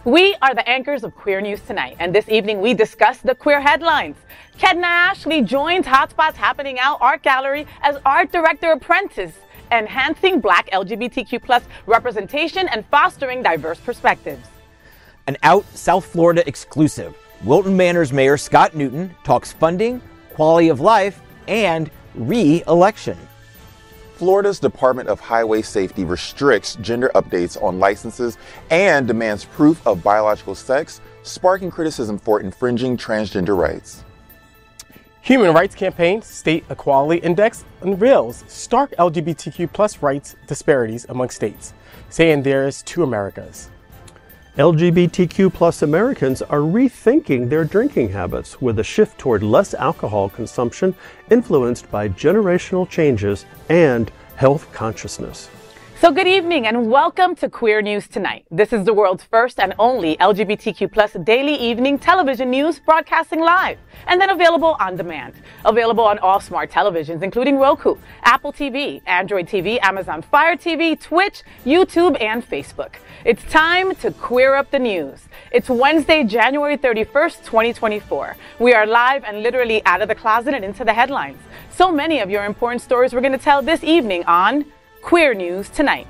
We are the anchors of Queer News Tonight, and this evening we discuss the queer headlines. Kedna Ashley joins HOTspots Happening Out Art Gallery as Art Director Apprentice, enhancing Black LGBTQ+ representation and fostering diverse perspectives. An Out South Florida exclusive. Wilton Manor's Mayor Scott Newton talks funding, quality of life, and re-election. Florida's Department of Highway Safety restricts gender updates on licenses and demands proof of biological sex, sparking criticism for infringing transgender rights. Human Rights Campaign State Equality Index unveils stark LGBTQ+ rights disparities among states, saying there is two Americas. LGBTQ+ Americans are rethinking their drinking habits with a shift toward less alcohol consumption influenced by generational changes and health consciousness. So good evening and welcome to Queer News Tonight. This is the world's first and only LGBTQ+ daily evening television news broadcasting live and then available on demand. Available on all smart televisions, including Roku, Apple TV, Android TV, Amazon Fire TV, Twitch, YouTube, and Facebook. It's time to queer up the news. It's Wednesday, January 31st, 2024. We are live and literally out of the closet and into the headlines. So many of your important stories we're going to tell this evening on Queer News Tonight.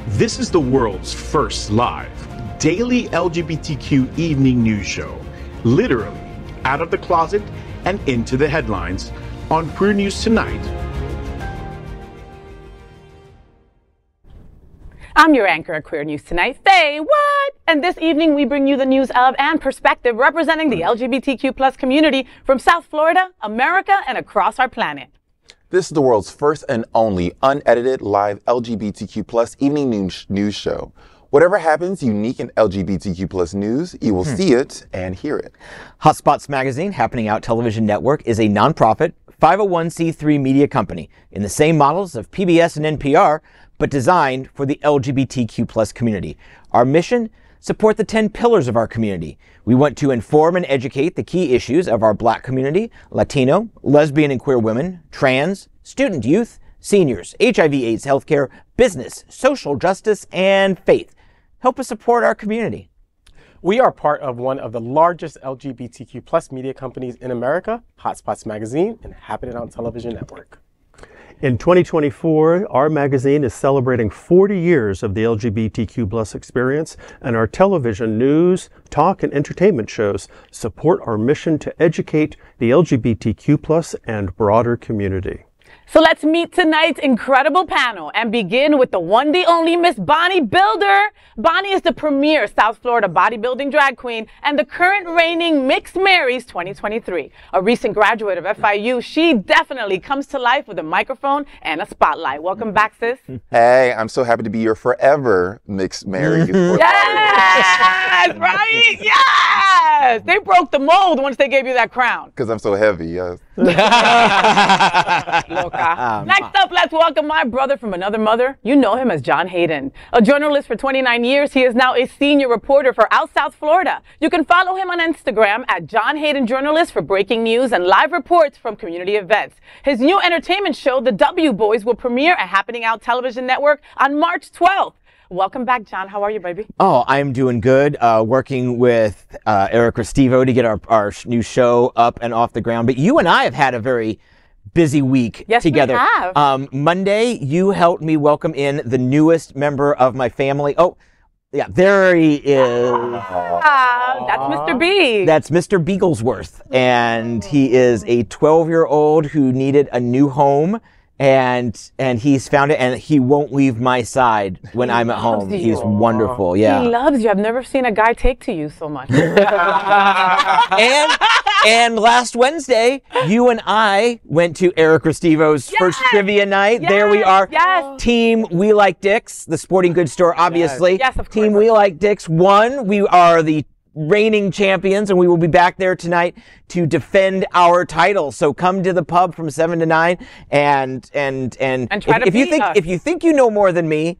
This is the world's first live daily LGBTQ evening news show, literally out of the closet and into the headlines on Queer News Tonight. I'm your anchor at Queer News Tonight, FayWhat! And this evening we bring you the news of and perspective representing the LGBTQ+ community from South Florida, America, and across our planet. This is the world's first and only unedited live LGBTQ+ evening news show. Whatever happens unique in LGBTQ+ news, you will see it and hear it. HOTspots Magazine, Happening Out Television Network, is a nonprofit 501c3 media company in the same models of PBS and NPR, but designed for the LGBTQ+ community. Our mission? Support the 10 pillars of our community. We want to inform and educate the key issues of our Black community, Latino, lesbian and queer women, trans, student youth, seniors, HIV/AIDS healthcare, business, social justice, and faith. Help us support our community. We are part of one of the largest LGBTQ+ media companies in America, HOTspots Magazine and Happening Out Television Network. In 2024, our magazine is celebrating 40 years of the LGBTQ+ experience, and our television news, talk, and entertainment shows support our mission to educate the LGBTQ+ and broader community. So let's meet tonight's incredible panel and begin with the one, the only Miss Bonnie Builder. Bonnie is the premier South Florida bodybuilding drag queen and the current reigning Mixed Marys 2023. A recent graduate of FIU, she definitely comes to life with a microphone and a spotlight. Welcome back, sis. Hey, I'm so happy to be your forever Mixed Mary. Yes, right? Yes! They broke the mold once they gave you that crown. Because I'm so heavy, yes. Next up, let's welcome my brother from another mother. You know him as John Hayden. A journalist for 29 years, he is now a senior reporter for Out South Florida. You can follow him on Instagram at John Hayden Journalist for breaking news and live reports from community events. His new entertainment show, The W Boys, will premiere at Happening Out Television Network on March 12th. Welcome back, John. How are you, baby? Oh, I'm doing good. Working with Eric Restivo to get our new show up and off the ground. But you and I have had a very busy week together. Yes, we have. Monday, you helped me welcome in the newest member of my family. Oh, yeah, there he is. That's Mr. B. That's Mr. Beaglesworth. And he is a 12-year-old who needed a new home. And he's found it, and he won't leave my side when I'm at home. He's wonderful, yeah. He loves you. I've never seen a guy take to you so much. And last Wednesday, you and I went to Eric Restivo's first trivia night. Yes, there we are. yes. Team We Like Dicks, the sporting goods store, obviously. Yes, of course. Team We Like Dicks won. We are the reigning champions, and we will be back there tonight to defend our title. So come to the pub from 7 to 9 and try to if you beat think us. if you think you know more than me,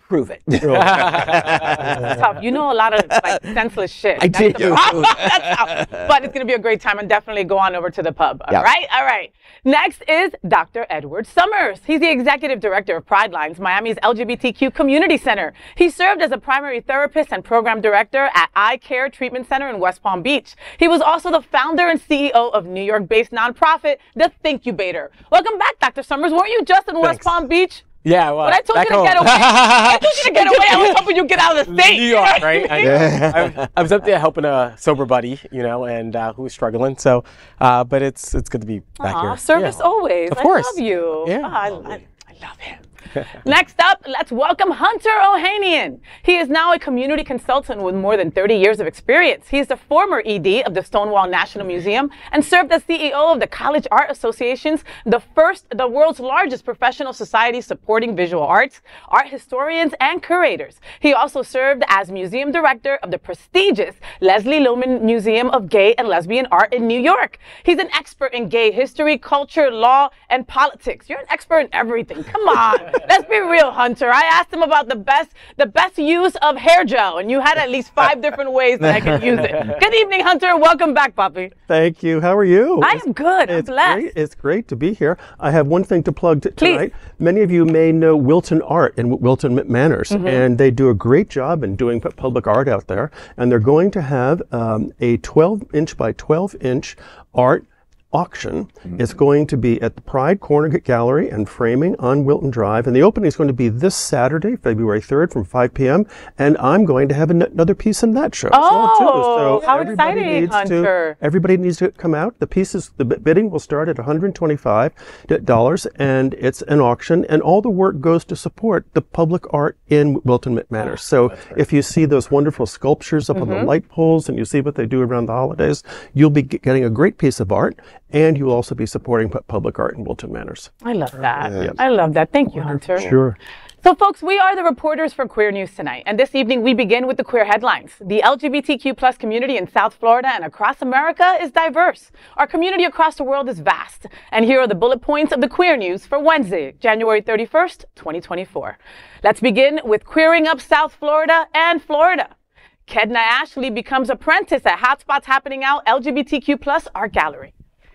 prove it. That's tough. You know a lot of like senseless shit. I did. That's tough. But it's going to be a great time, and definitely go on over to the pub. All right? All right. Next is Dr. Edward Summers. He's the executive director of Pride Lines, Miami's LGBTQ Community Center. He served as a primary therapist and program director at Eye Care Treatment Center in West Palm Beach. He was also the founder and CEO of New York-based nonprofit, The Thinkubator. Welcome back, Dr. Summers. Weren't you just in West Palm Beach? Yeah, well, when I told you to get away, I was hoping you'd get out of the state. New York, right? I was up there helping a sober buddy, and who was struggling. So, but it's good to be back here. Service always. Of course. I love you. Yeah. I love him. Next up, let's welcome Hunter Ohanian. He is now a community consultant with more than 30 years of experience. He is the former ED of the Stonewall National Museum and served as CEO of the College Art Association's the world's largest professional society supporting visual arts, art historians, and curators. He also served as museum director of the prestigious Leslie Lumen Museum of Gay and Lesbian Art in New York. He's an expert in gay history, culture, law, and politics. You're an expert in everything. Come on. Let's be real, Hunter. I asked him about the best use of hair gel, and you had at least 5 different ways that I could use it. Good evening, Hunter. Welcome back, Poppy. Thank you. How are you? I am good. I'm blessed. It's great to be here. I have one thing to plug tonight. Please. Many of you may know Wilton Art and Wilton Manners, and they do a great job in doing public art out there. And they're going to have a 12-inch by 12-inch art auction. It's going to be at the Pride Corner Gallery and Framing on Wilton Drive, and the opening is going to be this Saturday, February 3rd from 5 p.m. and I'm going to have another piece in that show as well too. So how exciting, Hunter. Everybody needs to come out. The bidding will start at $125, and it's an auction, and all the work goes to support the public art in Wilton Manners. So if you see those wonderful sculptures up on the light poles and you see what they do around the holidays, you'll be getting a great piece of art, and you'll also be supporting public art in Wilton Manners. I love that. Yeah. I love that. Thank you, Hunter. Sure. So, folks, we are the reporters for Queer News Tonight, and this evening we begin with the queer headlines. The LGBTQ plus community in South Florida and across America is diverse. Our community across the world is vast. And here are the bullet points of the queer news for Wednesday, January 31st, 2024. Let's begin with queering up South Florida and Florida. Kedna Ashley becomes apprentice at HOTspots Happening Out LGBTQ plus art gallery.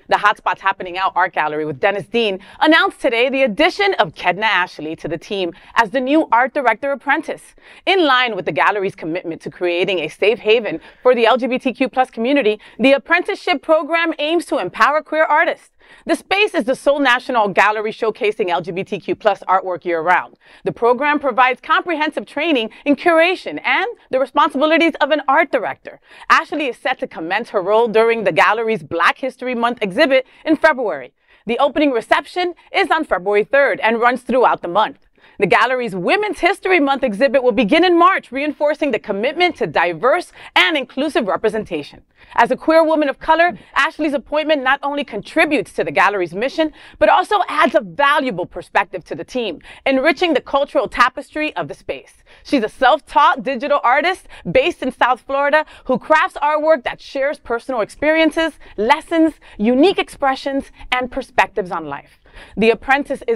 The HOTspots Happening Out Art Gallery with Dennis Dean announced today the addition of Kedna Ashley to the team as the new art director apprentice. In line with the gallery's commitment to creating a safe haven for the LGBTQ plus community, the apprenticeship program aims to empower queer artists. The space is the sole national gallery showcasing LGBTQ plus artwork year-round. The program provides comprehensive training in curation and the responsibilities of an art director. Ashley is set to commence her role during the gallery's Black History Month exhibit in February. The opening reception is on February 3rd and runs throughout the month. The gallery's Women's History Month exhibit will begin in March, reinforcing the commitment to diverse and inclusive representation. As a queer woman of color, Ashley's appointment not only contributes to the gallery's mission, but also adds a valuable perspective to the team, enriching the cultural tapestry of the space. She's a self-taught digital artist based in South Florida who crafts artwork that shares personal experiences, lessons, unique expressions, and perspectives on life. The apprenticeship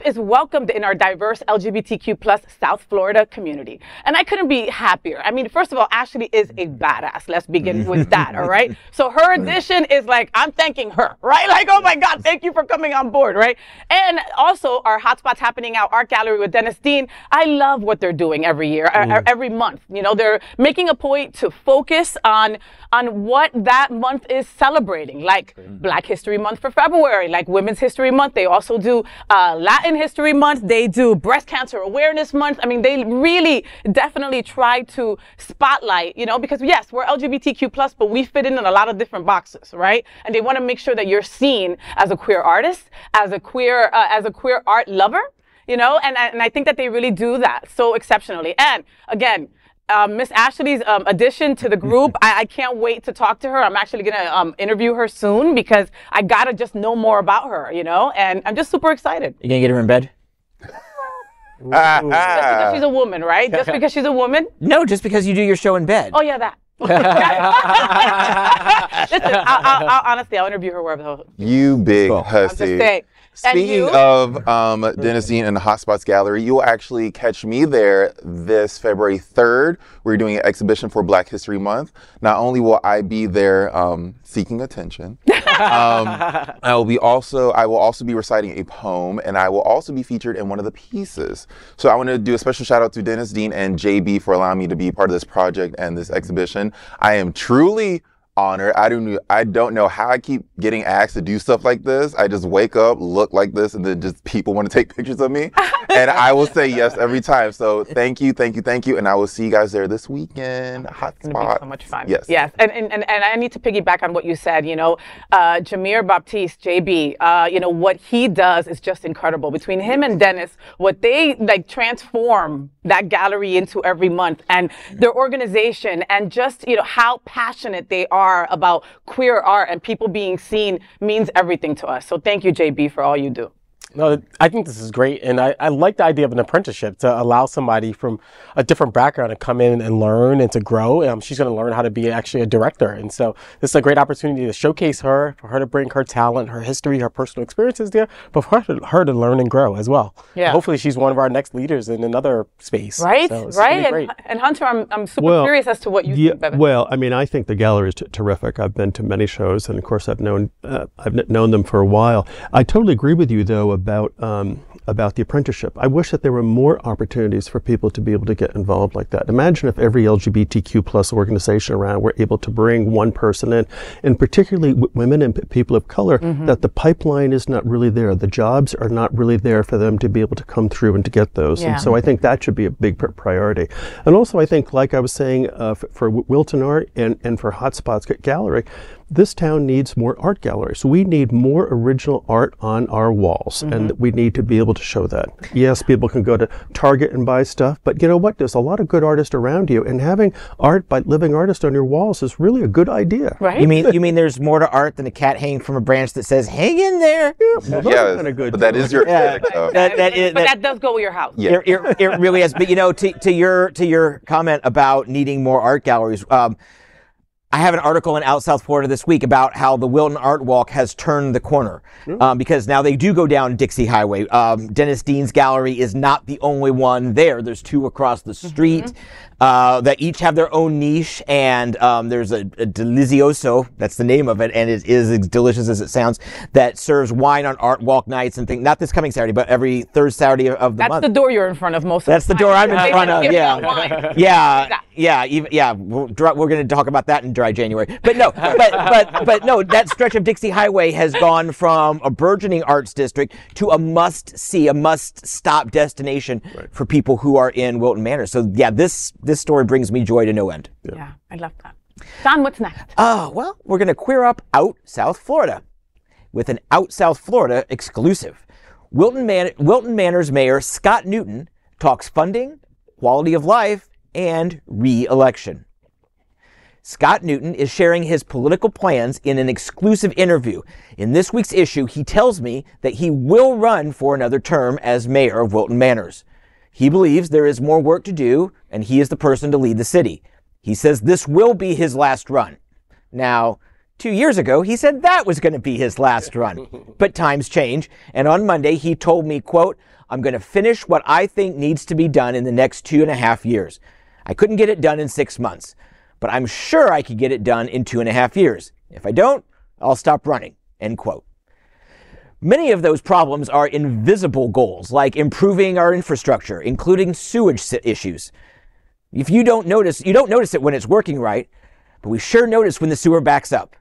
is welcomed in our diverse LGBTQ plus South Florida community. And I couldn't be happier. I mean, first of all, Ashley is a badass. Let's begin with that, all right? So her addition is like, I'm thanking her, right? Like, oh my God, thank you for coming on board, right? And also our HOTspots Happening Out Art Gallery with Dennis Dean. I love what they're doing every year, every month. You know, they're making a point to focus on what that month is celebrating, like Black History Month for February, like Women's History Month. They also do Latin History Month. They do Breast Cancer Awareness Month. I mean, they really definitely try to spotlight, you know, because yes, we're LGBTQ plus, but we fit in a lot of different boxes, right? And they want to make sure that you're seen as a queer artist, as a queer art lover, you know, and I think that they really do that so exceptionally. And again, Miss Ashley's addition to the group, I can't wait to talk to her. I'm actually going to interview her soon because I got to just know more about her, you know, and I'm just super excited. You going to get her in bed? Just because she's a woman, right? Just because she's a woman? No, just because you do your show in bed. Oh, yeah, that. Listen, honestly, I'll interview her wherever. You big Cool. I'm just hussy. saying. And Speaking you? of Dennis Dean and the HOTspots Gallery, you will actually catch me there this February 3rd. We're doing an exhibition for Black History Month. Not only will I be there seeking attention, I will also be reciting a poem, and I will also be featured in one of the pieces. So I want to do a special shout out to Dennis Dean and JB for allowing me to be part of this project and this exhibition. I am truly honored. I don't know how I keep getting asked to do stuff like this. I just wake up, look like this, and then just people want to take pictures of me. And I will say yes every time. So thank you. And I will see you guys there this weekend. Hot It's gonna spot. be so much fun. Yes. Yes. And I need to piggyback on what you said. You know, Jameer Baptiste, JB, you know, what he does is just incredible. Between him and Dennis, what they like transform that gallery into every month, and their organization, and just, you know, how passionate they are about queer art and people being seen means everything to us. So thank you, JB, for all you do. No, I think this is great, and I like the idea of an apprenticeship to allow somebody from a different background to come in and learn and to grow. She's going to learn how to be actually a director, and so this is a great opportunity to showcase her, for her to bring her talent, her history, her personal experiences there, but for her to learn and grow as well. Yeah. Hopefully, she's one of our next leaders in another space. Right, so it's right. really great. And Hunter, I'm super curious as to what you think, Bevan. Well, I mean, I think the gallery is terrific. I've been to many shows, and of course, I've known them for a while. I totally agree with you, though, about the apprenticeship. I wish that there were more opportunities for people to be able to get involved like that. Imagine if every LGBTQ plus organization around were able to bring one person in, and particularly women and people of color, that the pipeline is not really there. The jobs are not really there for them to be able to come through and to get those. Yeah. And so I think that should be a big priority. And also I think, like I was saying, for Wilton Art and for HOTspots Gallery, this town needs more art galleries. We need more original art on our walls, and we need to be able to show that. Yes, people can go to Target and buy stuff, but you know what? There's a lot of good artists around you, and having art by living artists on your walls is really a good idea. Right? You mean there's more to art than a cat hanging from a branch that says "Hang in there"? Well, Yes, kinda good but that too. is your Yeah. aesthetic, though. That does go with your house. Yeah. It really is. But you know, to your comment about needing more art galleries, I have an article in Out South Florida this week about how the Wilton Art Walk has turned the corner, because now they do go down Dixie Highway. Dennis Dean's gallery is not the only one there. There's two across the street that each have their own niche, and there's a Delizioso, that's the name of it, and it is as delicious as it sounds, that serves wine on art walk nights and things. Not this coming Saturday, but every third Saturday of the month. That's the door you're in front of most of That's the door I'm in They front just of. give Yeah, you wine. yeah. We're going to talk about that in dry January. But no, but no. That stretch of Dixie Highway has gone from a burgeoning arts district to a must-see, a must-stop destination for people who are in Wilton Manor. So yeah, this story brings me joy to no end. Yeah, I love that. John, what's next? Well, we're going to queer up Out South Florida with an Out South Florida exclusive. Wilton Manor's Mayor Scott Newton talks funding, quality of life, and re-election. Scott Newton is sharing his political plans in an exclusive interview. In this week's issue, he tells me that he will run for another term as mayor of Wilton Manors. He believes there is more work to do, and he is the person to lead the city. He says this will be his last run. Now, 2 years ago, he said that was going to be his last run. But times change, and on Monday, he told me, quote, "I'm going to finish what I think needs to be done in the next 2.5 years. I couldn't get it done in 6 months, but I'm sure I could get it done in 2.5 years. If I don't, I'll stop running," end quote. Many of those problems are invisible goals, like improving our infrastructure, including sewage issues. If you don't notice it when it's working right, but we sure notice when the sewer backs up.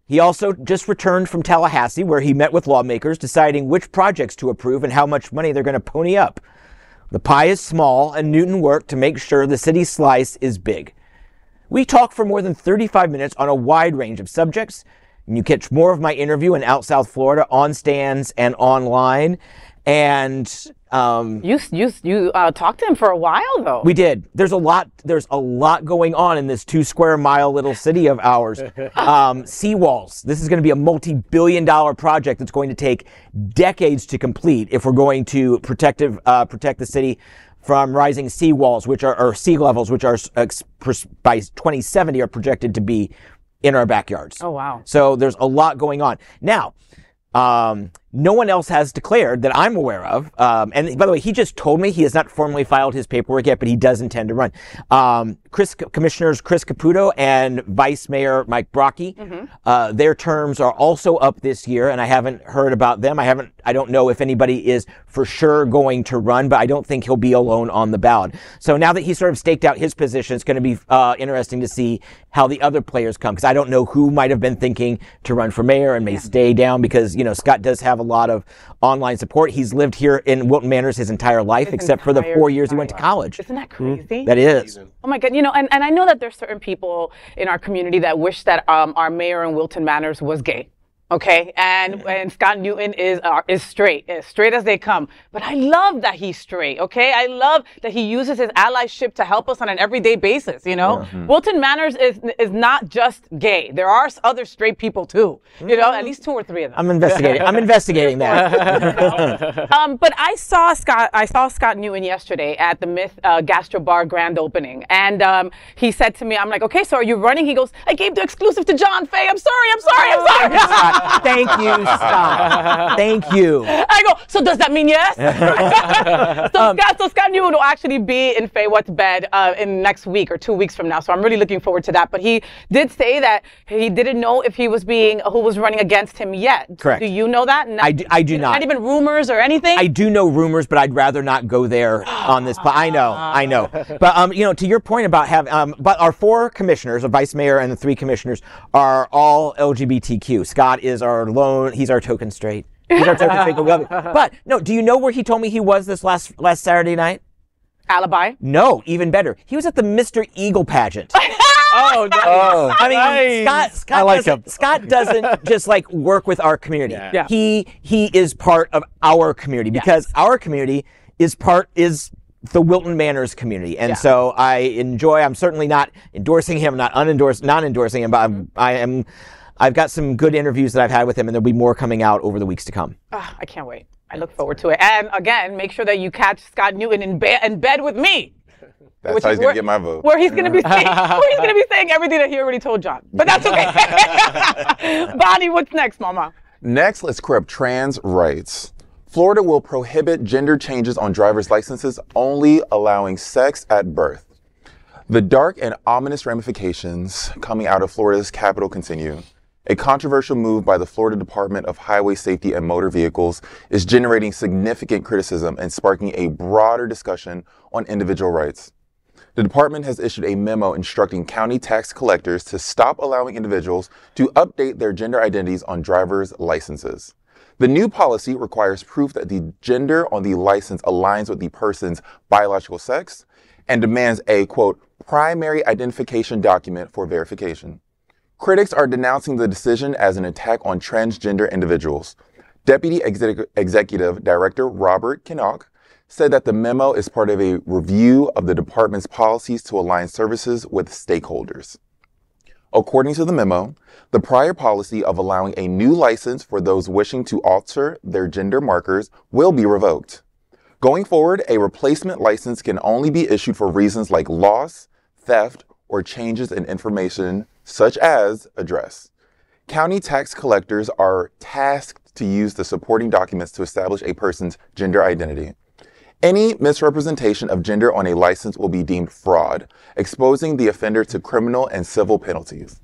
He also just returned from Tallahassee, where he met with lawmakers deciding which projects to approve and how much money they're going to pony up. The pie is small, and Newton worked to make sure the city's slice is big. We talked for more than 35 minutes on a wide range of subjects, and you catch more of my interview in Out South Florida on stands and online. And You talked to him for a while, though. we did. There's a lot going on in this 2 square mile little city of ours. Seawalls. This is going to be a multi-billion-dollar project that's going to take decades to complete if we're going to protect the city from rising sea walls, or sea levels, which are by 2070 are projected to be in our backyards. Oh, wow. So there's a lot going on. Now, no one else has declared that I'm aware of. And by the way, he just told me he has not formally filed his paperwork yet, but he does intend to run. Commissioners Chris Caputo and Vice Mayor Mike Brocky, their terms are also up this year, and I haven't heard about them. I don't know if anybody is for sure going to run, but I don't think he'll be alone on the ballot. So now that he's sort of staked out his position, it's going to be interesting to see how the other players come, because I don't know who might have been thinking to run for mayor and may stay down, because, Scott does have a lot of online support. He's lived here in Wilton Manors his entire life, except for the 4 years he went to college. Isn't that crazy? That is. Oh my God. And I know that there's certain people in our community that wish that our mayor in Wilton Manors was gay. Okay, and Scott Newton is straight, as straight as they come. But I love that he's straight. Okay, I love that he uses his allyship to help us on an everyday basis. Wilton Manors is not just gay. There are other straight people too. At least 2 or 3 of them. I'm investigating that. But I saw Scott Newton yesterday at the Myth Gastro Bar grand opening, and he said to me, "I'm like, okay, so are you running?" He goes, "I gave the exclusive to John Fay. I'm sorry." Thank you, Scott. Thank you. I go, so does that mean yes? So Scott Newton will actually be in FayWhat's bed in next week or 2 weeks from now. So I'm really looking forward to that. But he did say that he didn't know if who was running against him yet. Correct. Do you know that? I do not. Not even rumors or anything? I do know rumors, but I'd rather not go there on this. I know. But, to your point about but our 4 commissioners, a vice mayor and the 3 commissioners, are all LGBTQ. Scott is he's our token straight. He's our token straight. But no, do you know where he told me he was this last Saturday night? Alibi? No, even better. He was at the Mr. Eagle pageant. Oh, nice. I mean, Nice. Scott doesn't just work with our community. Yeah. He is part of our community, because our community is the Wilton Manors community. And so I'm certainly not endorsing him, not endorsing him, but I've got some good interviews that I've had with him, and there'll be more coming out over the weeks to come. I can't wait. I look forward to it. And again, make sure that you catch Scott Newton in bed with me. That's how he's going to get my vote. Where he's going to be saying everything that he already told John. But that's okay. Bonnie, what's next, Mama? Next, let's clear up trans rights. Florida will prohibit gender changes on driver's licenses, only allowing sex at birth. The dark and ominous ramifications coming out of Florida's capital continue. A controversial move by the Florida Department of Highway Safety and Motor Vehicles is generating significant criticism and sparking a broader discussion on individual rights. The department has issued a memo instructing county tax collectors to stop allowing individuals to update their gender identities on driver's licenses. The new policy requires proof that the gender on the license aligns with the person's biological sex and demands a, quote, primary identification document for verification. Critics are denouncing the decision as an attack on transgender individuals. Deputy Executive Director Robert Kinnock said that the memo is part of a review of the department's policies to align services with stakeholders. According to the memo, the prior policy of allowing a new license for those wishing to alter their gender markers will be revoked. Going forward, a replacement license can only be issued for reasons like loss, theft, or changes in information such as address. County tax collectors are tasked to use the supporting documents to establish a person's gender identity. Any misrepresentation of gender on a license will be deemed fraud, exposing the offender to criminal and civil penalties.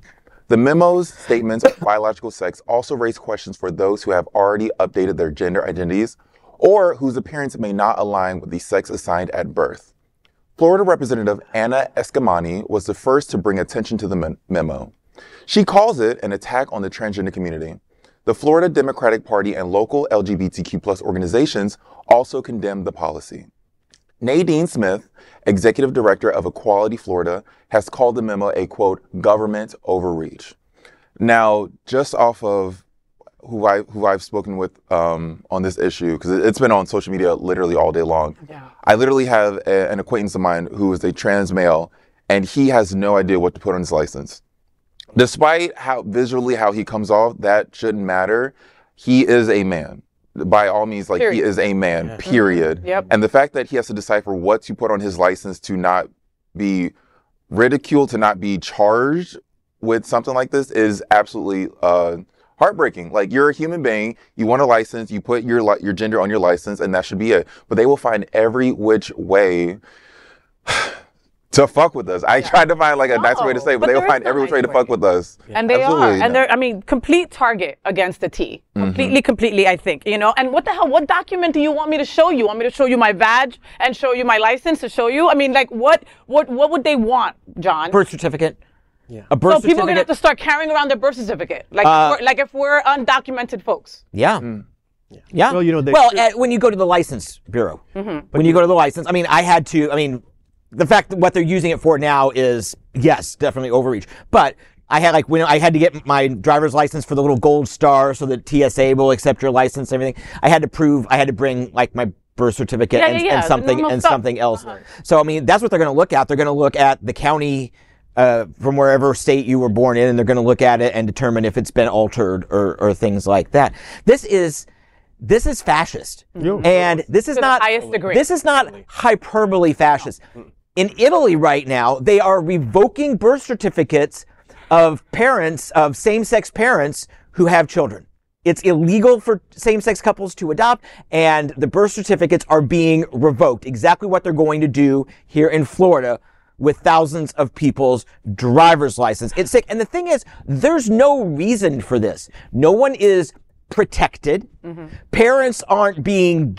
The memo's statements of biological sex also raise questions for those who have already updated their gender identities or whose appearance may not align with the sex assigned at birth. Florida Representative Anna Escamani was the first to bring attention to the memo. She calls it an attack on the transgender community. The Florida Democratic Party and local LGBTQ+ organizations also condemned the policy. Nadine Smith, Executive Director of Equality Florida, has called the memo a, quote, government overreach. Now, just off of who I've spoken with on this issue, because it's been on social media literally all day long. Yeah. I literally have an acquaintance of mine who is a trans male, and he has no idea what to put on his license. Despite how visually how he comes off, that shouldn't matter. He is a man. by all means, like, he is a man, period. Yep. And the fact that he has to decipher what to put on his license to not be ridiculed, to not be charged with something like this is absolutely heartbreaking. Like, you're a human being, you want a license, you put your gender on your license, and that should be it. But they will find every which way to fuck with us. I tried to find like a nice way to say it, but they will find every which way to fuck with us. And they are. And they're, I mean, complete target against the T. Completely, I think, you know. And what the hell, what document do you want me to show you? Want me to show you my badge and show you my license to show you? I mean, like, what would they want, John? Birth certificate. Yeah. A birth certificate. People are going to have to start carrying around their birth certificate. Like, if we're undocumented folks. Yeah. Yeah. Well, you know, when you go to the license bureau, when you go to the license, I mean, the fact that what they're using it for now is, yes, definitely overreach. But I had when I had to get my driver's license for the little gold star so that TSA will accept your license and everything, I had to bring like my birth certificate and something else. So, I mean, that's what they're going to look at. They're going to look at the county from wherever state you were born in, and they're going to look at it and determine if it's been altered or things like that. This is fascist. And this is not, this is not hyperbole fascist. In Italy right now, they are revoking birth certificates of parents, of same-sex parents who have children. It's illegal for same-sex couples to adopt, and the birth certificates are being revoked. Exactly what they're going to do here in Florida with thousands of people's driver's license. It's sick. And the thing is, there's no reason for this. No one is protected. Parents aren't being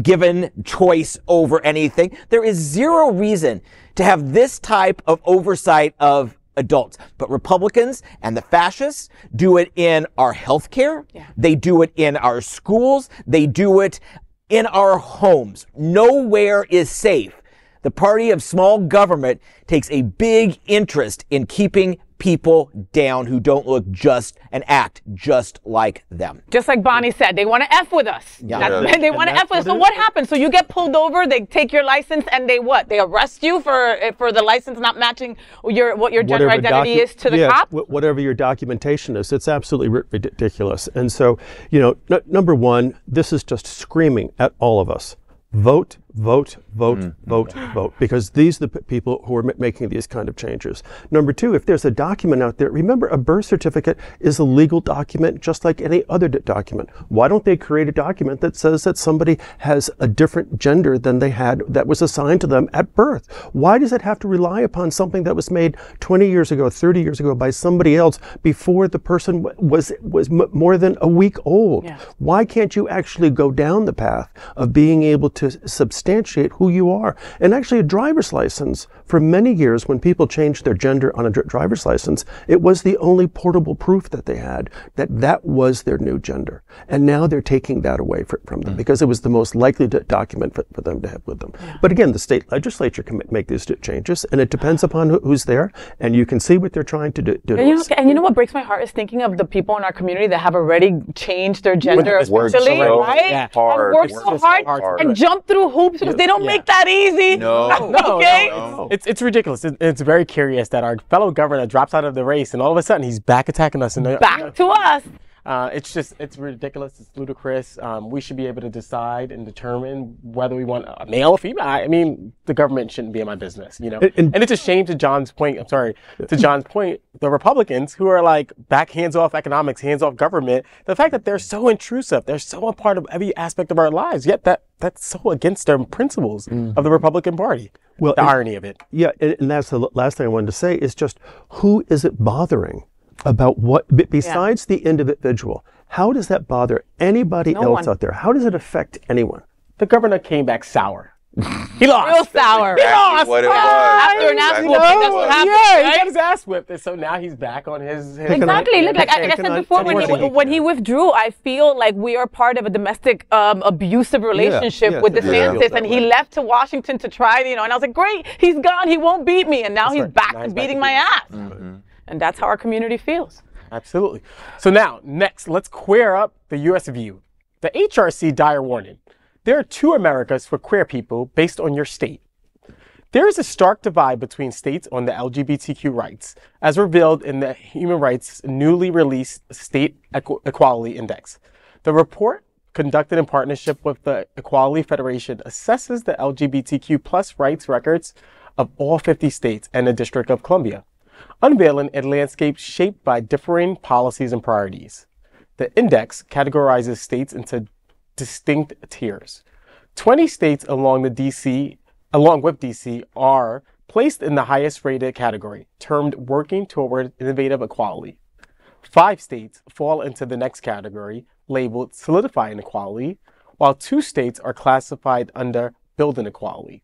given choice over anything. There is zero reason to have this type of oversight of adults. But Republicans and the fascists do it in our healthcare. They do it in our schools. They do it in our homes. Nowhere is safe. The party of small government takes a big interest in keeping people down who don't look just and act just like them. Just like Bonnie said, they want to F with us. They want to F with us. So what happens? So you get pulled over, they take your license, and they what? They arrest you for the license not matching what your gender identity is to the cop? Whatever your documentation is. It's absolutely ridiculous. And so, you know, number one, this is just screaming at all of us. Vote, vote, vote, vote, vote, because these are the people who are making these kind of changes. Number two, if there's a document out there, remember, a birth certificate is a legal document just like any other document. Why don't they create a document that says that somebody has a different gender than they had that was assigned to them at birth? Why does it have to rely upon something that was made 20 years ago, 30 years ago by somebody else before the person was more than a week old? Why can't you actually go down the path of being able to substantiate who you are? And actually, a driver's license, for many years, when people changed their gender on a driver's license, it was the only portable proof that they had that was their new gender. And now they're taking that away from them because it was the most likely document for them to have with them. But again, the state legislature can make these changes, and it depends upon who's there, and you can see what they're trying to do. And you know what breaks my heart is thinking of the people in our community that have already changed their gender officially, right? Hard. Worked so hard and jump through hoops because they don't make that easy. No. It's ridiculous. It's very curious that our fellow governor drops out of the race and all of a sudden he's back attacking us. Back to us. It's ridiculous. It's ludicrous. We should be able to decide and determine whether we want a male or female. I mean, the government shouldn't be in my business, you know. And it's a shame, to John's point, the Republicans who are like back hands off economics, hands off government, the fact that they're so intrusive, they're so a part of every aspect of our lives, yet that's so against their principles of the Republican Party. Well, the irony of it. Yeah, and that's the last thing I wanted to say is just, who is it bothering? About what, besides the individual, how does that bother anybody else out there? How does it affect anyone? The governor came back sour. He lost. Real sour. He lost. What it was. After an ass whipping, that's what happened. Yeah, he got his ass whipped, and so now he's back on his exactly. Look, like I said before, when he withdrew, I feel like we are part of a domestic abusive relationship with DeSantis, and he left to Washington to try, and I was like, great, he's gone, he won't beat me, and now he's back to beating my ass. And that's how our community feels. Absolutely. So now, next, let's queer up the U.S. view. The HRC dire warning. There are two Americas for queer people based on your state. There is a stark divide between states on the LGBTQ rights, as revealed in the Human Rights newly released State Equality Index. The report conducted in partnership with the Equality Federation, assesses the LGBTQ plus rights records of all 50 states and the District of Columbia, unveiling a landscape shaped by differing policies and priorities. The index categorizes states into distinct tiers. 20 states along with DC, are placed in the highest rated category, termed Working Toward Innovative Equality. 5 states fall into the next category, labeled Solidifying Equality, while 2 states are classified under Building Equality.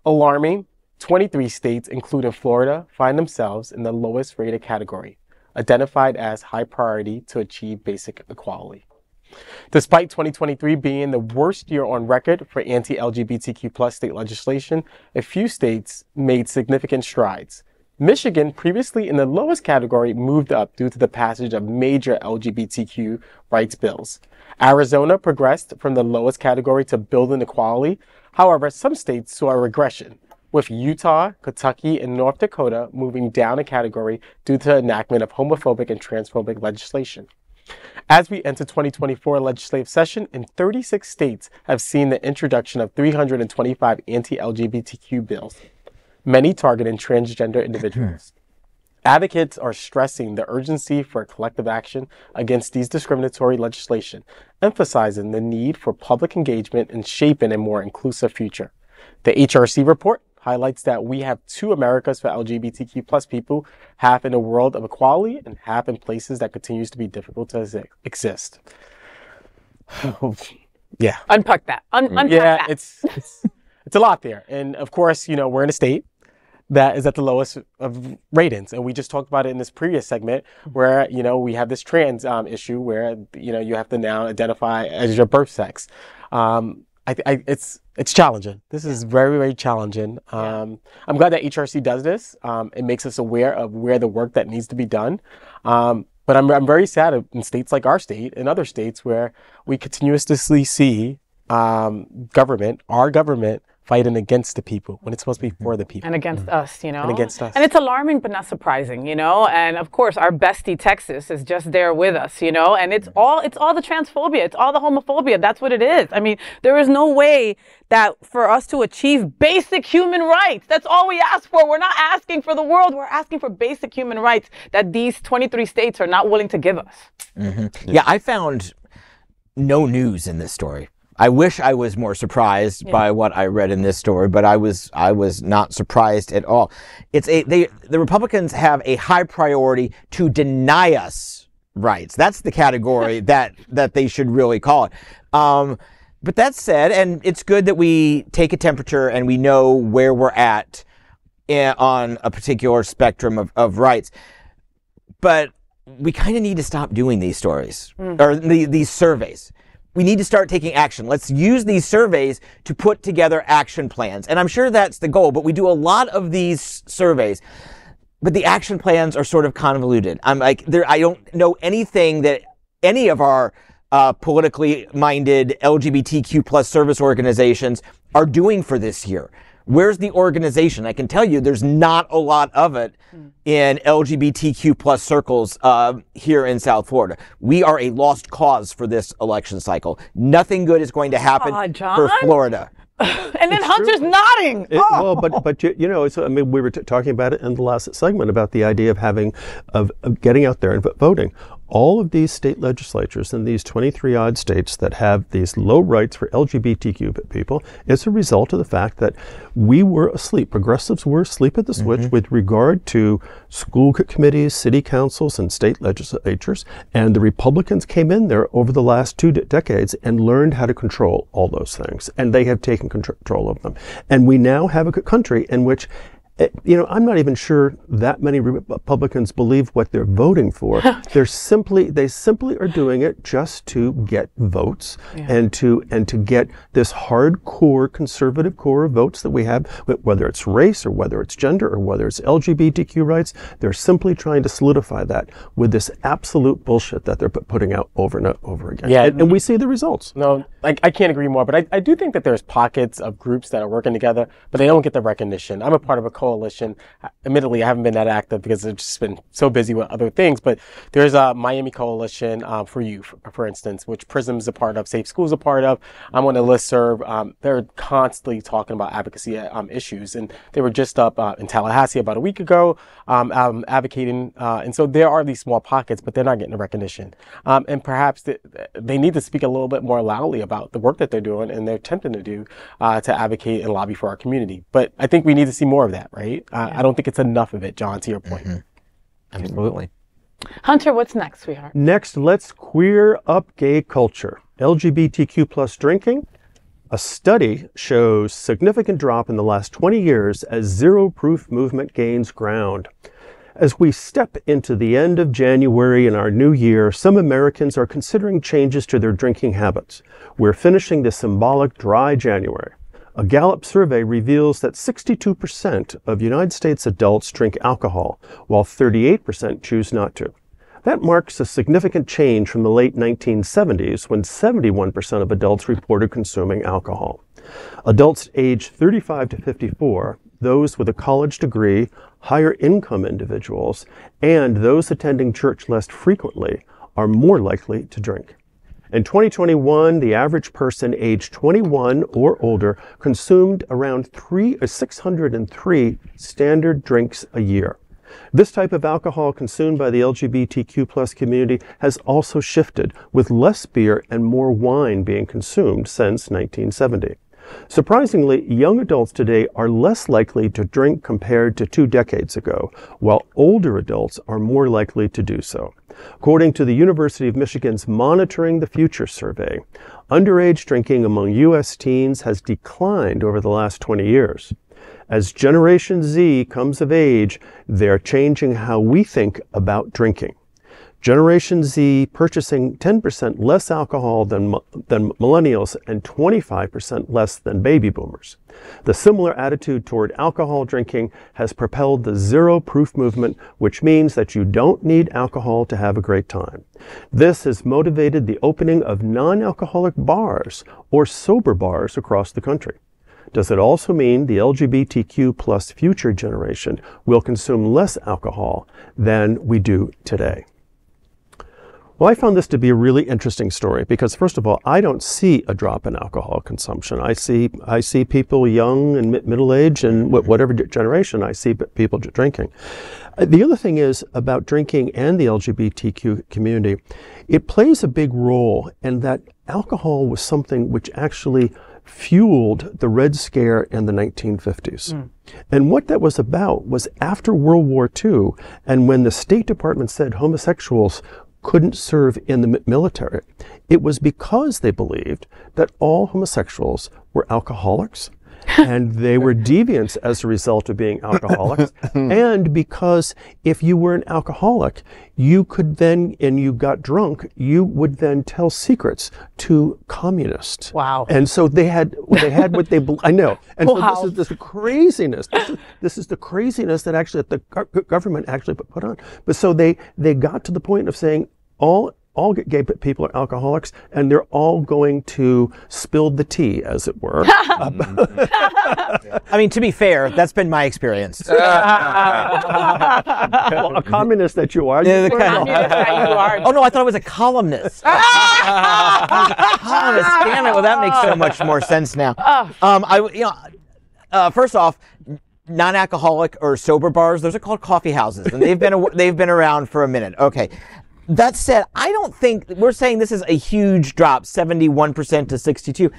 Alarming, 23 states, including Florida, find themselves in the lowest rated category, identified as high priority to achieve basic equality. Despite 2023 being the worst year on record for anti-LGBTQ plus state legislation, a few states made significant strides. Michigan, previously in the lowest category, moved up due to the passage of major LGBTQ rights bills. Arizona progressed from the lowest category to building equality. However, some states saw a regression, with Utah, Kentucky, and North Dakota moving down a category due to the enactment of homophobic and transphobic legislation. As we enter 2024 legislative session, in 36 states have seen the introduction of 325 anti-LGBTQ bills, many targeting transgender individuals. Advocates are stressing the urgency for collective action against these discriminatory legislation, emphasizing the need for public engagement in shaping a more inclusive future. The HRC report highlights that we have 2 Americas for LGBTQ plus people, half in a world of equality and half in places that continues to be difficult to exist. Yeah. Unpack that. Unpack yeah, that. It's a lot there. And of course, we're in a state that is at the lowest of ratings. And we just talked about it in this previous segment where, we have this trans issue where, you have to now identify as your birth sex. It's challenging. This is very, very challenging. I'm glad that HRC does this. It makes us aware of where the work that needs to be done. But I'm very sad in states like our state and other states where we continuously see our government fighting against the people when it's supposed to be for the people. And against us, And against us. And it's alarming, but not surprising, And of course, our bestie Texas is just there with us, And it's all the transphobia. It's all the homophobia. That's what it is. I mean, there is no way that for us to achieve basic human rights, that's all we ask for. We're not asking for the world. We're asking for basic human rights that these 23 states are not willing to give us. Mm-hmm. Yeah, I found no news in this story. I wish I was more surprised by what I read in this story, but I was not surprised at all. The Republicans have a high priority to deny us rights. That's the category that they should really call it. But that said, and it's good that we take a temperature and we know where we're at on a particular spectrum of rights. But we kind of need to stop doing these stories or these surveys. We need to start taking action. Let's use these surveys to put together action plans. And I'm sure that's the goal, but we do a lot of these surveys, but the action plans are sort of convoluted. I don't know anything that any of our politically minded LGBTQ plus service organizations are doing for this year. Where's the organization? I can tell you there's not a lot of it in LGBTQ plus circles here in South Florida. We are a lost cause for this election cycle. Nothing good is going to happen for Florida. And then Hunter's nodding. Well, but we were talking about it in the last segment about the idea of getting out there and voting. All of these state legislatures in these 23 odd states that have these low rights for LGBTQ people is a result of the fact that we were asleep. Progressives were asleep at the switch with regard to school committees, city councils, and state legislatures. And the Republicans came in there over the last 2 decades and learned how to control all those things. And they have taken control of them. And we now have a country in which I'm not even sure that many Republicans believe what they're voting for. They simply are doing it just to get votes and to get this hardcore conservative core of votes that we have, whether it's race or whether it's gender or whether it's LGBTQ rights. They're simply trying to solidify that with this absolute bullshit that they're putting out over and over again. Yeah, and we see the results. No, I can't agree more, but I do think that there's pockets of groups that are working together, but they don't get the recognition. I'm a part of a coalition. Admittedly, I haven't been that active because I've just been so busy with other things, but there's a Miami Coalition for Youth, for instance, which PRISM's a part of, Safe Schools a part of. I'm on the listserv. They're constantly talking about advocacy issues, and they were just up in Tallahassee about a week ago advocating, and so there are these small pockets, but they're not getting the recognition. And perhaps they need to speak a little bit more loudly about the work that they're doing and they're attempting to do to advocate and lobby for our community. But I think we need to see more of that, right? I don't think it's enough of it, John, to your point. Mm-hmm. Absolutely. Hunter, what's next, sweetheart? Next, let's queer up gay culture. LGBTQ plus drinking. A study shows significant drop in the last 20 years as zero-proof movement gains ground. As we step into the end of January in our new year, some Americans are considering changes to their drinking habits. We're finishing the symbolic dry January. A Gallup survey reveals that 62% of United States adults drink alcohol, while 38% choose not to. That marks a significant change from the late 1970s, when 71% of adults reported consuming alcohol. Adults aged 35 to 54, those with a college degree, higher income individuals, and those attending church less frequently are more likely to drink. In 2021, the average person aged 21 or older consumed around 603 standard drinks a year. This type of alcohol consumed by the LGBTQ plus community has also shifted, with less beer and more wine being consumed since 1970. Surprisingly, young adults today are less likely to drink compared to 2 decades ago, while older adults are more likely to do so. According to the University of Michigan's Monitoring the Future survey, underage drinking among U.S. teens has declined over the last 20 years. As Generation Z comes of age, they're changing how we think about drinking. Generation Z purchasing 10% less alcohol than millennials and 25% less than baby boomers. The similar attitude toward alcohol drinking has propelled the zero-proof movement, which means that you don't need alcohol to have a great time. This has motivated the opening of non-alcoholic bars or sober bars across the country. Does it also mean the LGBTQ plus future generation will consume less alcohol than we do today? Well, I found this to be a really interesting story because, first of all, I don't see a drop in alcohol consumption. I see people young and middle-aged and whatever generation, I see people drinking. The other thing is about drinking and the LGBTQ community, it plays a big role in that alcohol was something which actually fueled the Red Scare in the 1950s. And what that was about was after World War II, and when the State Department said homosexuals couldn't serve in the military, it was because they believed that all homosexuals were alcoholics and they were deviants as a result of being alcoholics. And because if you were an alcoholic, you could then, and you got drunk, you would then tell secrets to communists. Wow. And so they had what they, I know. And Wow. so this is the craziness. This is the craziness that actually the government actually put on. But so they got to the point of saying all gay people are alcoholics, and they're all going to spill the tea, as it were. I mean, to be fair, that's been my experience. Well, a communist that you are. Yeah, Oh, no, I thought I was a columnist. Columnist, damn it. Well, that makes so much more sense now. First off, non-alcoholic or sober bars, those are called coffee houses, and they've been around for a minute. Okay. That said, I don't think we're saying this is a huge drop, 71% to 62.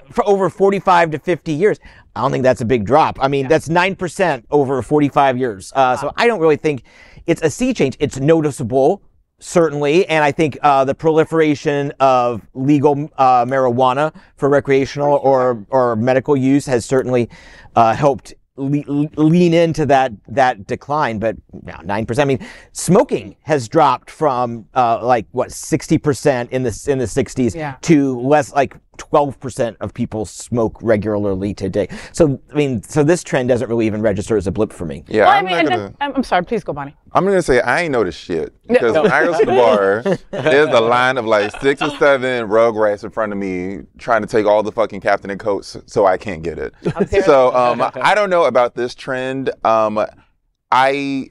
For over 45 to 50 years, I don't think that's a big drop. I mean, that's 9% over 45 years. So I don't really think it's a sea change. It's noticeable, certainly. And I think the proliferation of legal marijuana for recreational or medical use has certainly helped lean into that decline, but 9%. I mean, smoking has dropped from 60% in the 60s to less, like 12% of people smoke regularly today. So, I mean, so this trend doesn't really even register as a blip for me. Yeah, Well, I'm sorry, please go, Bonnie. I'm gonna say I ain't noticed shit because when I go to the bar, there's a line of like 6 or 7 Rugrats in front of me trying to take all the fucking Captain and coats so I can't get it. So I don't know about this trend. I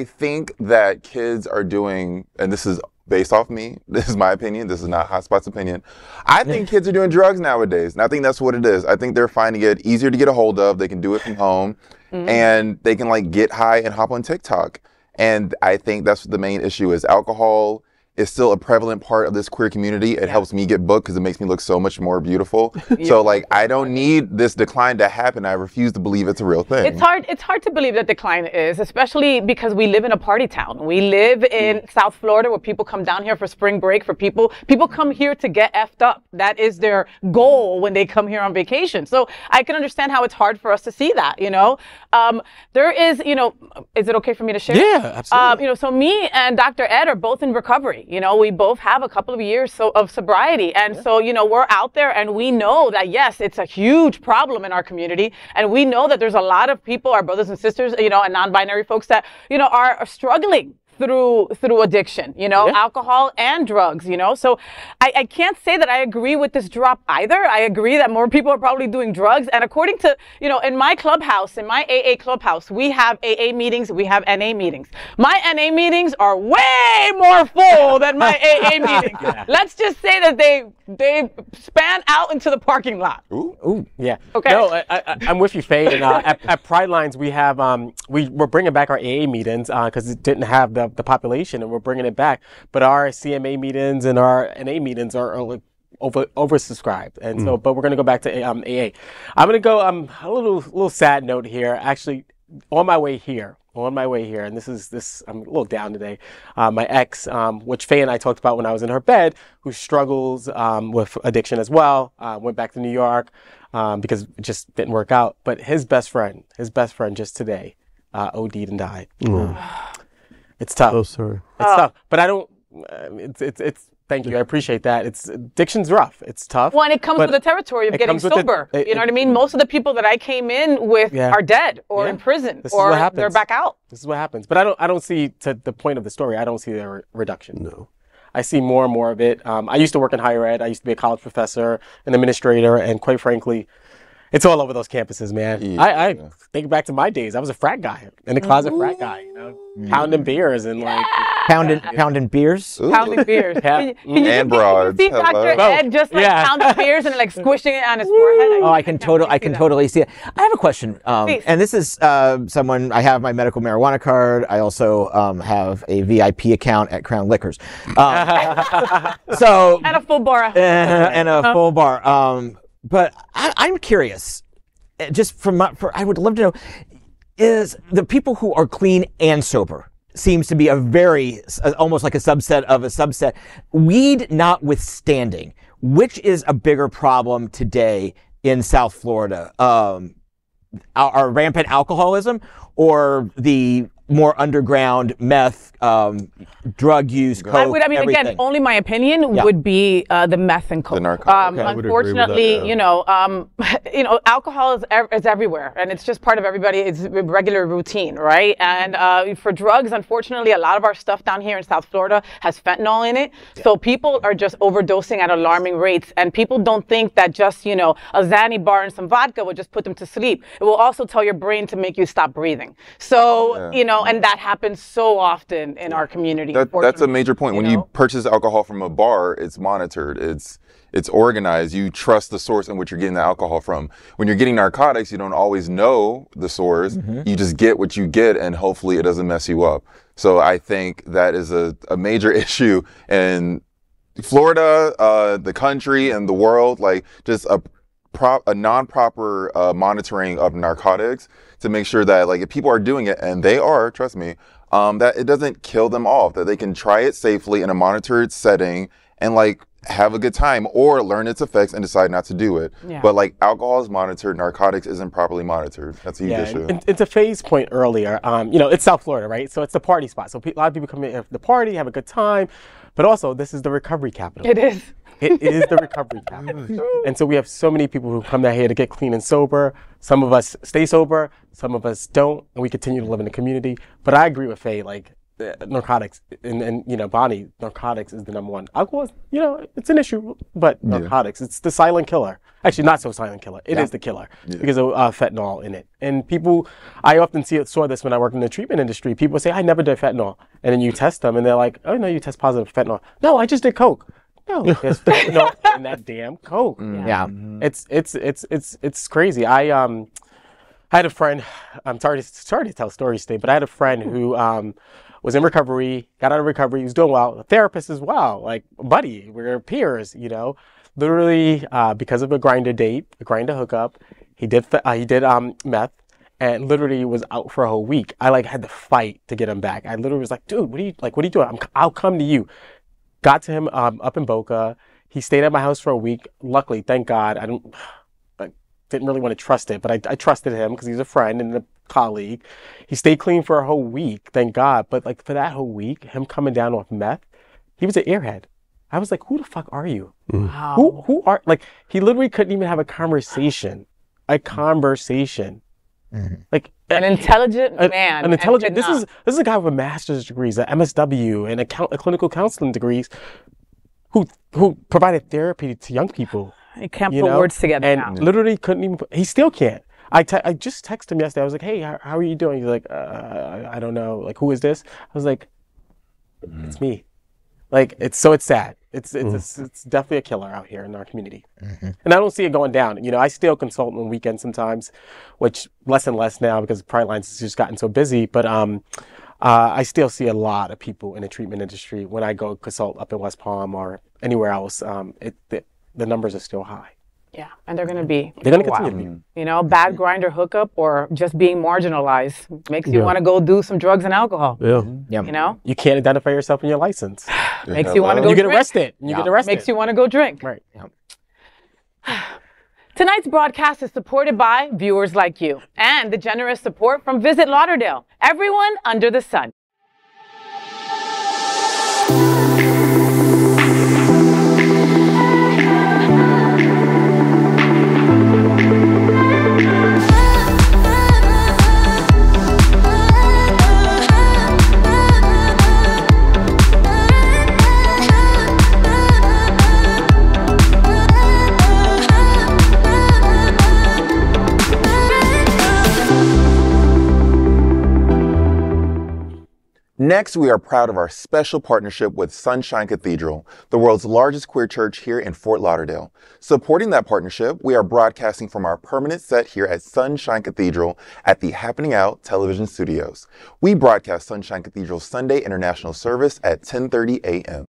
think that kids are doing, and this is based off me, this is my opinion, this is not HotSpots' opinion. I think kids are doing drugs nowadays, and I think that's what it is. I think they're finding it easier to get a hold of. They can do it from home, and they can like get high and hop on TikTok. And I think that's what the main issue is. Alcohol is still a prevalent part of this queer community. It helps me get booked because it makes me look so much more beautiful. So like, I don't need this decline to happen. I refuse to believe it's a real thing. It's hard to believe that decline is, especially because we live in a party town. We live in South Florida where people come down here for spring break. For people come here to get effed up. That is their goal when they come here on vacation. So I can understand how it's hard for us to see that, you know. There is, you know, is it okay for me to share? Yeah, absolutely. You know, so me and Dr. Ed are both in recovery. You know, we both have a couple of years of sobriety. And so, you know, we're out there and we know that, yes, it's a huge problem in our community. And we know that there's a lot of people, our brothers and sisters, you know, and non-binary folks that, you know, are struggling through addiction, you know, alcohol and drugs, you know. So I can't say that I agree with this drop either. I agree that more people are probably doing drugs. And according to, you know, in my clubhouse, in my AA clubhouse, we have AA meetings, we have NA meetings. My NA meetings are way more full than my AA meetings. Let's just say that they span out into the parking lot. Ooh. Yeah. Okay. No, I'm with you, Faye. And at Pride Lines, we have we're bringing back our AA meetings because it didn't have the population, and we're bringing it back. But our CMA meetings and our NA meetings are like oversubscribed, and so. But we're going to go back to AA. I'm going to go a little sad note here. Actually, on my way here, and this I'm a little down today. My ex, which Faye and I talked about when I was in her bed, who struggles with addiction as well, went back to New York because it just didn't work out. But his best friend just today OD'd and died. It's tough. Oh, sorry. It's tough, but I don't. It's. Thank you. I appreciate that. Addiction's rough. It's tough. Well, and it comes with the territory of getting sober. You know what I mean? Most of the people that I came in with are dead or in prison or they're back out. This is what happens. But I don't see, to the point of the story, I don't see a reduction. No. I see more and more of it. I used to work in higher ed. I used to be a college professor, an administrator, and quite frankly, it's all over those campuses, man. I think back to my days. I was a frat guy, in the closet frat guy, you know, pounding beers and like pounding beers. Pounding beers. And broads. See Dr. Ed just like pounding beers and like squishing it on his forehead. Oh, I can totally see it. I have a question, and this is someone. I have my medical marijuana card. I also have a VIP account at Crown Liquors. So and a full bar. And a full bar. But I'm curious, just I would love to know, is the people who are clean and sober seems to be almost like a subset of a subset. Weed notwithstanding, which is a bigger problem today in South Florida? Our rampant alcoholism or the more underground meth, drug use, coke, everything. Again, only my opinion would be the meth and coke. The narcotics. Unfortunately, you know, alcohol is everywhere, and it's just part of everybody. It's a regular routine, right? And for drugs, unfortunately, a lot of our stuff down here in South Florida has fentanyl in it. So people are just overdosing at alarming rates, and people don't think that just, you know, a Xanny bar and some vodka will just put them to sleep. It will also tell your brain to make you stop breathing. So, you know, and that happens so often in our community. That's a major point. When you purchase alcohol from a bar, it's monitored. It's organized. You trust the source in which you're getting the alcohol from. When you're getting narcotics, you don't always know the source. You just get what you get, and hopefully it doesn't mess you up. So I think that is a major issue in Florida, the country, and the world. Like just a non-proper monitoring of narcotics to make sure that, like, if people are doing it, and they are, trust me, that it doesn't kill them off, that they can try it safely in a monitored setting and like have a good time or learn its effects and decide not to do it. But like alcohol is monitored, narcotics isn't properly monitored. That's a huge issue. And to Faye's point earlier, you know, it's South Florida, right? So it's the party spot. So a lot of people come in at the party, have a good time. But also, this is the recovery capital. It is. It is the recovery capital. And so we have so many people who come down here to get clean and sober. Some of us stay sober, some of us don't, and we continue to live in the community. But I agree with Faye, like narcotics and you know, Bonnie, narcotics is the number one. Alcohol is, you know, it's an issue, but narcotics, it's the silent killer. Actually, not so silent killer. It is the killer because of fentanyl in it. And people, I often saw this when I worked in the treatment industry. People say, I never did fentanyl. And then you test them and they're like, oh no, you test positive for fentanyl. No, I just did coke. No, there's fentanyl in that damn coke. Yeah. It's crazy. I had a friend. I'm sorry to tell stories today, but I had a friend who was in recovery, got out of recovery, he was doing well. A therapist as well, like buddy, we're peers, you know. Literally, because of a grinder hookup, he did meth, and literally was out for a whole week. I like had to fight to get him back. I literally was like, dude, what are you doing? I'll come to you. Got to him up in Boca. He stayed at my house for a week. Luckily, thank God, I didn't really want to trust it, but I trusted him because he's a friend and a colleague. He stayed clean for a whole week, thank God. But like for that whole week, him coming down off meth, he was an airhead. I was like, who the fuck are you? Wow. Who are, like, he literally couldn't even have a conversation. Like An intelligent man. An intelligent. This is a guy with a master's degrees, an MSW, and a clinical counseling degrees, who provided therapy to young people. He can't put words together and now. literally couldn't even. He still can't. I just texted him yesterday. I was like, hey, how are you doing? He's like, I don't know. Like, who is this? I was like, it's me. Like, it's sad. It's definitely a killer out here in our community. And I don't see it going down. You know, I still consult on weekends sometimes, which less and less now because Pride Lines has just gotten so busy. But I still see a lot of people in the treatment industry when I go consult up in West Palm or anywhere else. The numbers are still high. Yeah, and they're going to be. They're going to continue to be. You know, bad grinder hookup or just being marginalized makes you want to go do some drugs and alcohol. Yeah. You know? You can't identify yourself in your license. Makes you want to go You get drink. arrested. You get arrested. Makes you want to go drink. Right. Tonight's broadcast is supported by viewers like you and the generous support from Visit Lauderdale. Everyone under the sun. Next, we are proud of our special partnership with Sunshine Cathedral, the world's largest queer church here in Fort Lauderdale. Supporting that partnership, we are broadcasting from our permanent set here at Sunshine Cathedral at the Happening Out television studios. We broadcast Sunshine Cathedral's Sunday International Service at 10:30 a.m.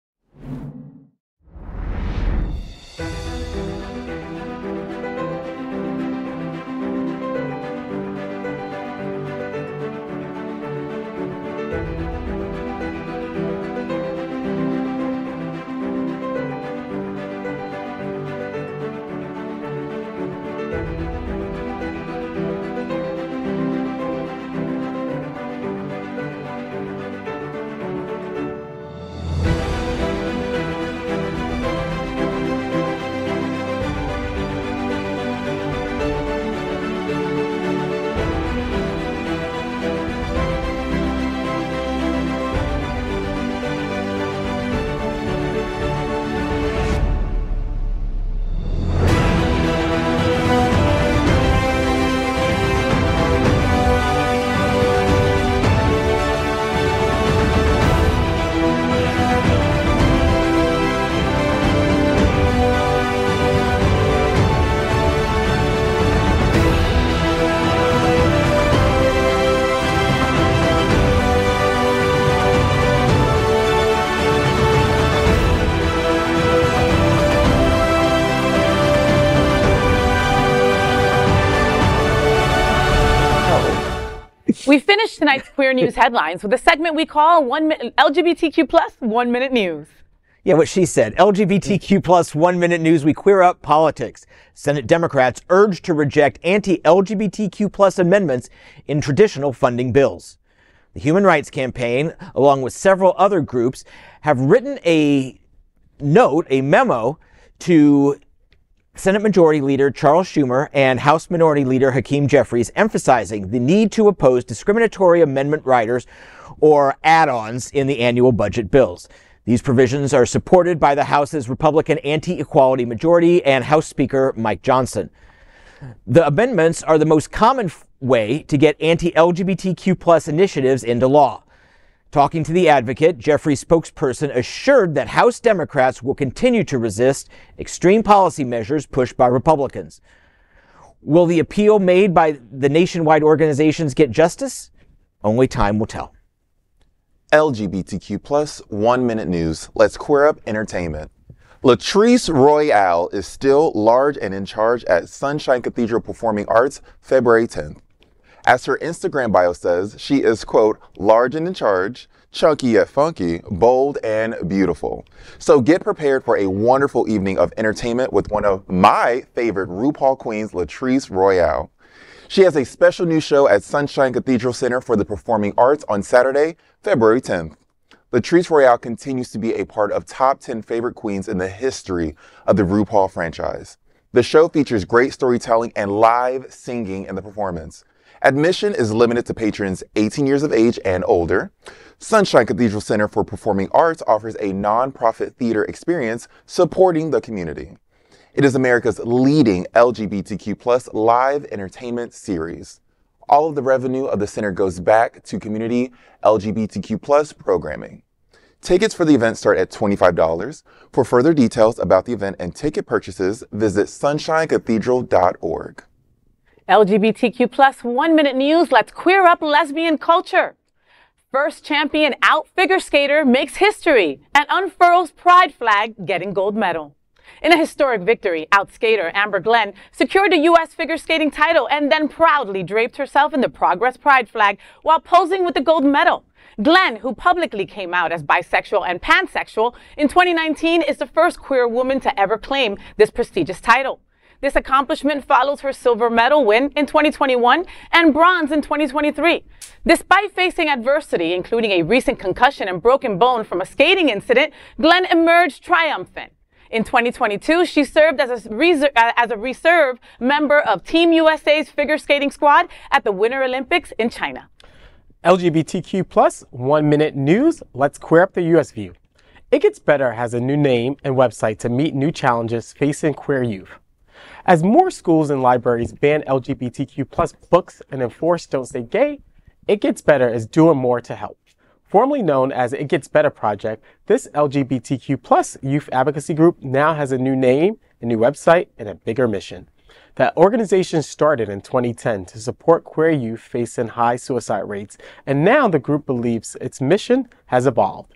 We finished tonight's Queer News headlines with a segment we call LGBTQ plus 1 Minute News. Yeah, what she said. LGBTQ plus 1 minute news. We queer up politics. Senate Democrats urged to reject anti-LGBTQ plus amendments in traditional funding bills. The Human Rights Campaign, along with several other groups, have written a memo to Senate Majority Leader Charles Schumer and House Minority Leader Hakeem Jeffries, emphasizing the need to oppose discriminatory amendment riders or add-ons in the annual budget bills. These provisions are supported by the House's Republican anti-equality majority and House Speaker Mike Johnson. The amendments are the most common way to get anti-LGBTQ+ initiatives into law. Talking to The Advocate, Jeffries' spokesperson assured that House Democrats will continue to resist extreme policy measures pushed by Republicans. Will the appeal made by the nationwide organizations get justice? Only time will tell. LGBTQ+ 1 minute news. Let's queer up entertainment. Latrice Royale is still large and in charge at Sunshine Cathedral Performing Arts February 10th. As her Instagram bio says, she is, quote, large and in charge, chunky yet funky, bold and beautiful. So get prepared for a wonderful evening of entertainment with one of my favorite RuPaul queens, Latrice Royale. She has a special new show at Sunshine Cathedral Center for the Performing Arts on Saturday, February 10th. Latrice Royale continues to be a part of top 10 favorite queens in the history of the RuPaul franchise. The show features great storytelling and live singing in the performance. Admission is limited to patrons 18 years of age and older. Sunshine Cathedral Center for Performing Arts offers a nonprofit theater experience supporting the community. It is America's leading LGBTQ+ live entertainment series. All of the revenue of the center goes back to community LGBTQ+ programming. Tickets for the event start at $25. For further details about the event and ticket purchases, visit sunshinecathedral.org. LGBTQ+ 1 minute news. Let's queer up lesbian culture. First champion out figure skater makes history and unfurls pride flag, getting gold medal. In a historic victory, out skater Amber Glenn secured the U.S. figure skating title and then proudly draped herself in the Progress pride flag while posing with the gold medal. Glenn, who publicly came out as bisexual and pansexual in 2019, is the first queer woman to ever claim this prestigious title. This accomplishment follows her silver medal win in 2021 and bronze in 2023. Despite facing adversity, including a recent concussion and broken bone from a skating incident, Glenn emerged triumphant. In 2022, she served as a reserve member of Team USA's figure skating squad at the Winter Olympics in China. LGBTQ+ 1 minute news. Let's queer up the US view. It Gets Better has a new name and website to meet new challenges facing queer youth. As more schools and libraries ban LGBTQ+ books and enforce Don't Say Gay, It Gets Better is doing more to help. Formerly known as It Gets Better Project, this LGBTQ+ youth advocacy group now has a new name, a new website, and a bigger mission. The organization started in 2010 to support queer youth facing high suicide rates, and now the group believes its mission has evolved.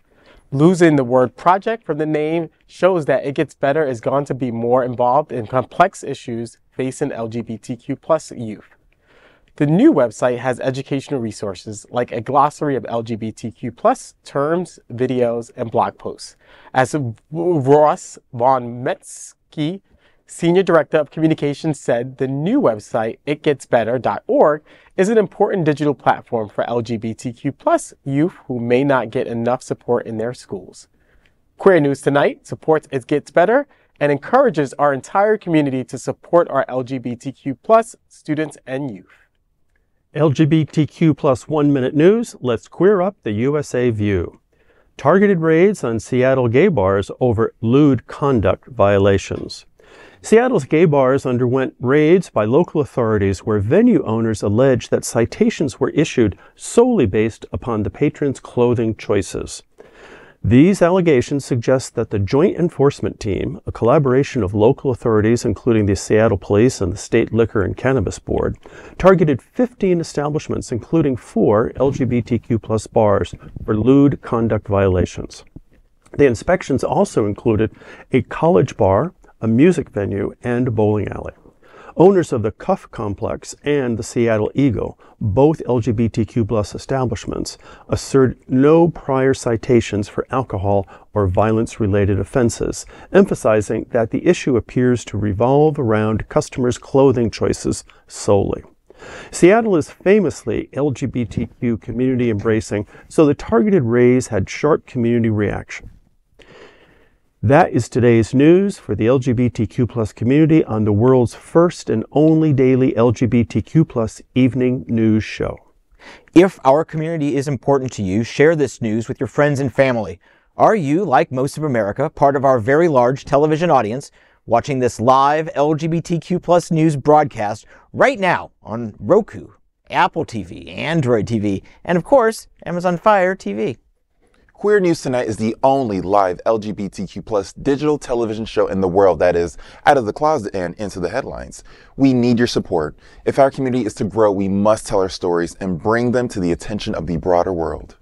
Losing the word project from the name shows that It Gets Better is going to be more involved in complex issues facing LGBTQ+ youth. The new website has educational resources like a glossary of LGBTQ+ terms, videos, and blog posts. As Ross von Metzke, Senior Director of Communications, said, the new website, itgetsbetter.org, is an important digital platform for LGBTQ+ youth who may not get enough support in their schools. Queer News Tonight supports It Gets Better and encourages our entire community to support our LGBTQ+ students and youth. LGBTQ+ 1 minute news. Let's queer up the USA view. Targeted raids on Seattle gay bars over lewd conduct violations. Seattle's gay bars underwent raids by local authorities where venue owners alleged that citations were issued solely based upon the patrons' clothing choices. These allegations suggest that the Joint Enforcement Team, a collaboration of local authorities including the Seattle Police and the State Liquor and Cannabis Board, targeted 15 establishments, including 4 LGBTQ+ bars, for lewd conduct violations. The inspections also included a college bar, a music venue, and a bowling alley. Owners of the Cuff Complex and the Seattle Eagle, both LGBTQ+ establishments, assert no prior citations for alcohol or violence-related offenses, emphasizing that the issue appears to revolve around customers' clothing choices solely. Seattle is famously LGBTQ community embracing, so the targeted raise had sharp community reaction. That is today's news for the LGBTQ+ community on the world's first and only daily LGBTQ+ evening news show. If our community is important to you, share this news with your friends and family. Are you, like most of America, part of our very large television audience, watching this live LGBTQ+ news broadcast right now on Roku, Apple TV, Android TV, and of course, Amazon Fire TV? Queer News Tonight is the only live LGBTQ+ digital television show in the world that is out of the closet and into the headlines. We need your support. If our community is to grow, we must tell our stories and bring them to the attention of the broader world.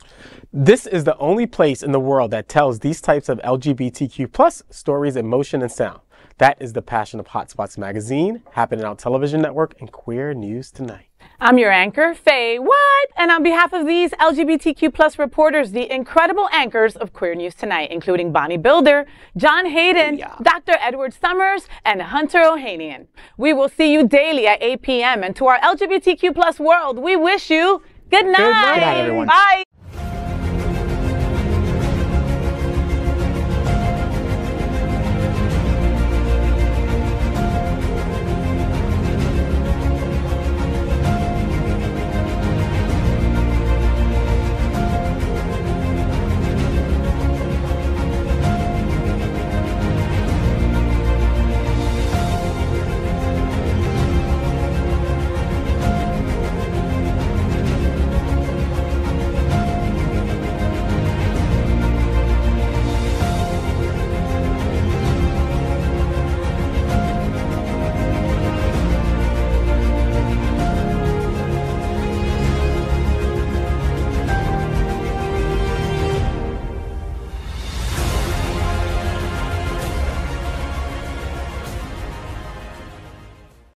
This is the only place in the world that tells these types of LGBTQ+ stories in motion and sound. That is the passion of HOTspots magazine, happening on Television Network and Queer News Tonight. I'm your anchor, FayWhat, and on behalf of these LGBTQ+ reporters, the incredible anchors of Queer News Tonight, including Bonnie Builder, John Hayden, Dr. Edward Summers, and Hunter Ohanian. We will see you daily at 8 p.m. And to our LGBTQ+ world, we wish you good night. Good night, everyone. Bye.